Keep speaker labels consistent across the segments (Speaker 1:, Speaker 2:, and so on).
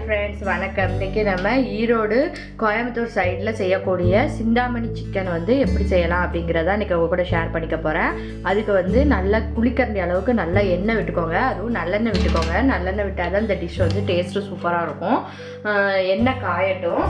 Speaker 1: Friends, வணக்கம். இன்றைக்கி நம்ம ஈரோடு கோயம்புத்தூர் சைடில் செய்யக்கூடிய சிந்தாமணி சிக்கன் எப்படி செய்யலாம் அப்படிங்கிறத இன்றைக்கி உங்கள் கூட ஷேர் பண்ணிக்க போகிறேன். அதுக்கு நல்லா குளிக்கரண்டி அளவுக்கு நல்லா எண்ணெய் விட்டுக்கோங்க. அதுவும் நல்லெண்ணெய் விட்டுக்கோங்க. நல்லெண்ணெய் விட்டால் தான் இந்த டிஷ் டேஸ்ட்டு சூப்பராக இருக்கும். எண்ணெய் காயட்டும்.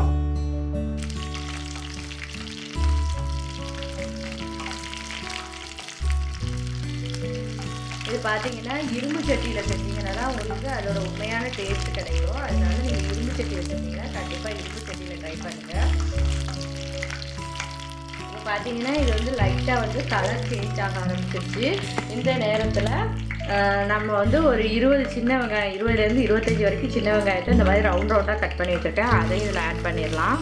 Speaker 1: இது பார்த்தீங்கன்னா இரும்பு சட்டியில் செஞ்சீங்கன்னா தான் உங்களுக்கு அதோட உண்மையான டேஸ்ட் கிடைக்கும். அதனால நீங்கள் இரும்பு சட்டி வச்சுருந்தீங்கன்னா கண்டிப்பாக இரும்பு சட்டியில் ட்ரை பண்ணுங்கள். இப்போ பார்த்தீங்கன்னா இது லைட்டாக கலர் சேஞ்ச் ஆக ஆரம்பிச்சிருச்சு. இந்த நேரத்தில் நம்ம ஒரு 20 சின்ன வெங்காயம், 20லேருந்து 25 வரைக்கும் சின்ன வெங்காயத்தை இந்த மாதிரி ரவுண்டாக கட் பண்ணி வச்சுருக்கேன். அதையும் இதில் ஆட் பண்ணிடலாம்.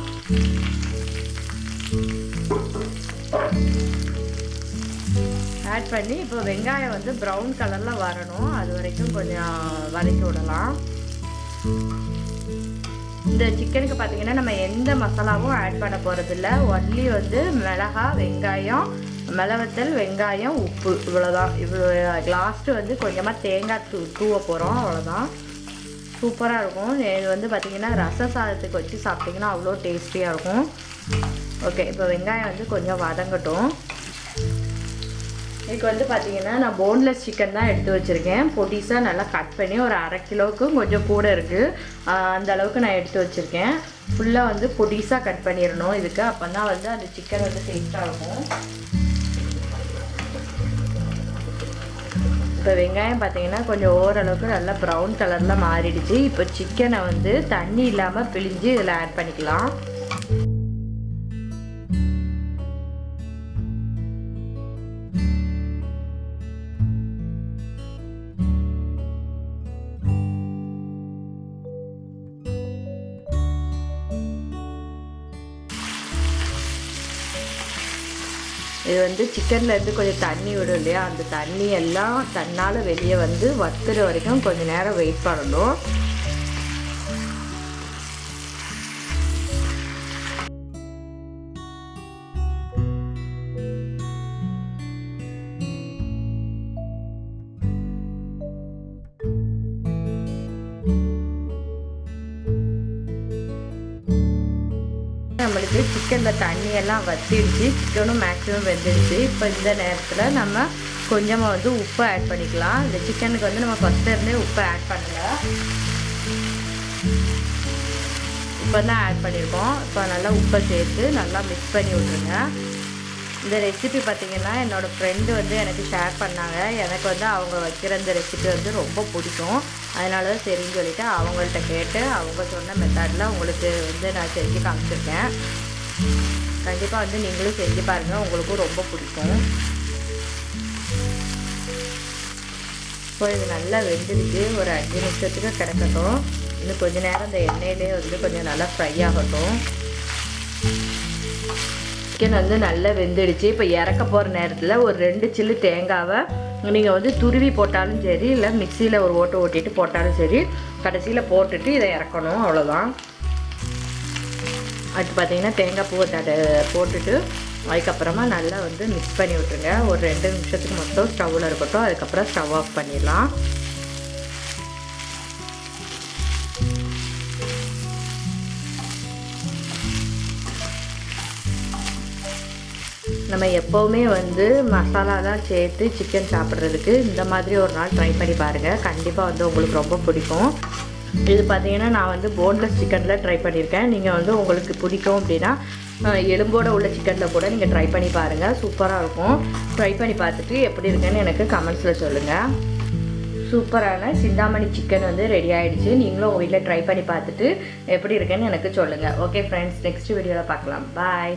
Speaker 1: ஆட் பண்ணி இப்போ வெங்காயம் ப்ரௌன் கலரில் வரணும். அது வரைக்கும் கொஞ்சம் வதக்கி விடலாம். இந்த சிக்கனுக்கு பார்த்தீங்கன்னா நம்ம எந்த மசாலாவும் ஆட் பண்ண போகிறதில்ல. ஒன்லி மிளகா, வெங்காயம், மிளவத்தல், வெங்காயம், உப்பு, இவ்வளோதான். இவ்வளோ லாஸ்ட்டு கொஞ்சமாக தேங்காய் தூவ போகிறோம். அவ்வளோதான். சூப்பராக இருக்கும். இது பார்த்தீங்கன்னா ரச சாதத்துக்கு வச்சு சாப்பிட்டிங்கன்னா அவ்வளோ டேஸ்டியாக இருக்கும். ஓகே, இப்போ வெங்காயம் கொஞ்சம் வதங்கட்டும். இதுக்கு பார்த்தீங்கன்னா நான் போன்லெஸ் சிக்கன் தான் எடுத்து வச்சுருக்கேன். பொடிசாக நல்லா கட் பண்ணி ஒரு 1/2 கிலோவுக்கு கொஞ்சம் கூட இருக்குது. அந்த அளவுக்கு நான் எடுத்து வச்சுருக்கேன். ஃபுல்லாக பொடிசாக கட் பண்ணிடணும் இதுக்கு. அப்போ தான் அந்த சிக்கன் டேஸ்ட்டாக இருக்கும். இப்போ வெங்காயம் பார்த்தீங்கன்னா கொஞ்சம் ஓரளவுக்கு நல்லா ப்ரௌன் கலரில் மாறிடுச்சு. இப்போ சிக்கனை தண்ணி இல்லாமல் பிழிஞ்சு இதில் ஆட் பண்ணிக்கலாம். இது சிக்கன்லேருந்து கொஞ்சம் தண்ணி விடும் இல்லையா, அந்த தண்ணி எல்லாம் தன்னால் வெளியே வத்துற வரைக்கும் கொஞ்சம் நேரம் வெயிட் பண்ணணும். நம்மளுக்கு சிக்கனில் தண்ணியெல்லாம் வத்திடுச்சு. சிக்கனும் மேக்ஸிமம் வெந்துடுச்சு. இப்போ இந்த நேரத்தில் நம்ம கொஞ்சமாக உப்பு ஆட் பண்ணிக்கலாம். இந்த சிக்கனுக்கு நம்ம ஃபஸ்ட்டு இருந்தே உப்பு ஆட் பண்ணல. இப்போ தான் ஆட் பண்ணியிருக்கோம். இப்போ நல்லா உப்பை சேர்த்து நல்லா மிக்ஸ் பண்ணி விட்ருங்க. இந்த ரெசிபி பார்த்திங்கன்னா என்னோடய ஃப்ரெண்டு எனக்கு ஷேர் பண்ணாங்க. எனக்கு அவங்க வைக்கிற இந்த ரெசிபி ரொம்ப பிடிக்கும். அதனால தான் சரின்னு சொல்லிவிட்டு அவங்கள்ட்ட கேட்டு அவங்க சொன்ன மெத்தடில் உங்களுக்கு நான் செஞ்சு காமிச்சிருக்கேன். கண்டிப்பாக நீங்களும் செஞ்சு பாருங்கள், உங்களுக்கும் ரொம்ப பிடிக்கும். இப்போ இது நல்லா வெந்துடுச்சு. ஒரு 5 நிமிஷத்துக்கு கிடக்கட்டும். இன்னும் கொஞ்சம் நேரம் இந்த எண்ணெயிலே கொஞ்சம் நல்லா ஃப்ரை ஆகட்டும். சிக்கன் நல்லா வெந்துடுச்சு. இப்போ இறக்க போகிற நேரத்தில் ஒரு 2 சில்லு தேங்காவை நீங்கள் துருவி போட்டாலும் சரி, இல்லை மிக்சியில் ஒரு ஓட்டு ஓட்டிட்டு போட்டாலும் சரி, கடைசியில் போட்டுட்டு இதை இறக்கணும். அவ்வளோதான். அடுத்து பார்த்தீங்கன்னா தேங்காய் பூவை போட்டுட்டு அதுக்கப்புறமா நல்லா மிக்ஸ் பண்ணி விட்டுருங்க. ஒரு 2 நிமிஷத்துக்கு மட்டும் ஸ்டவ்வில் இருக்கட்டும். அதுக்கப்புறம் ஸ்டவ் ஆஃப் பண்ணிடலாம். நம்ம எப்போவுமே மசாலா தான் சேர்த்து சிக்கன் சாப்பிட்றதுக்கு இந்த மாதிரி ஒரு நாள் ட்ரை பண்ணி பாருங்கள். கண்டிப்பாக உங்களுக்கு ரொம்ப பிடிக்கும். இது பார்த்தீங்கன்னா நான் போன்லெஸ் சிக்கனில் ட்ரை பண்ணியிருக்கேன். நீங்கள் உங்களுக்கு பிடிக்கும் அப்படின்னா எலும்போடு உள்ள சிக்கனில் கூட நீங்கள் ட்ரை பண்ணி பாருங்கள். சூப்பராக இருக்கும். ட்ரை பண்ணி பார்த்துட்டு எப்படி இருக்குன்னு எனக்கு கமெண்ட்ஸில் சொல்லுங்கள். சூப்பரான சிந்தாமணி சிக்கன் ரெடி ஆகிடுச்சு. நீங்களும் உங்கள் வீட்டில் ட்ரை பண்ணி பார்த்துட்டு எப்படி இருக்குன்னு எனக்கு சொல்லுங்கள். ஓகே ஃப்ரெண்ட்ஸ், நெக்ஸ்ட் வீடியோவில் பார்க்கலாம். பாய்.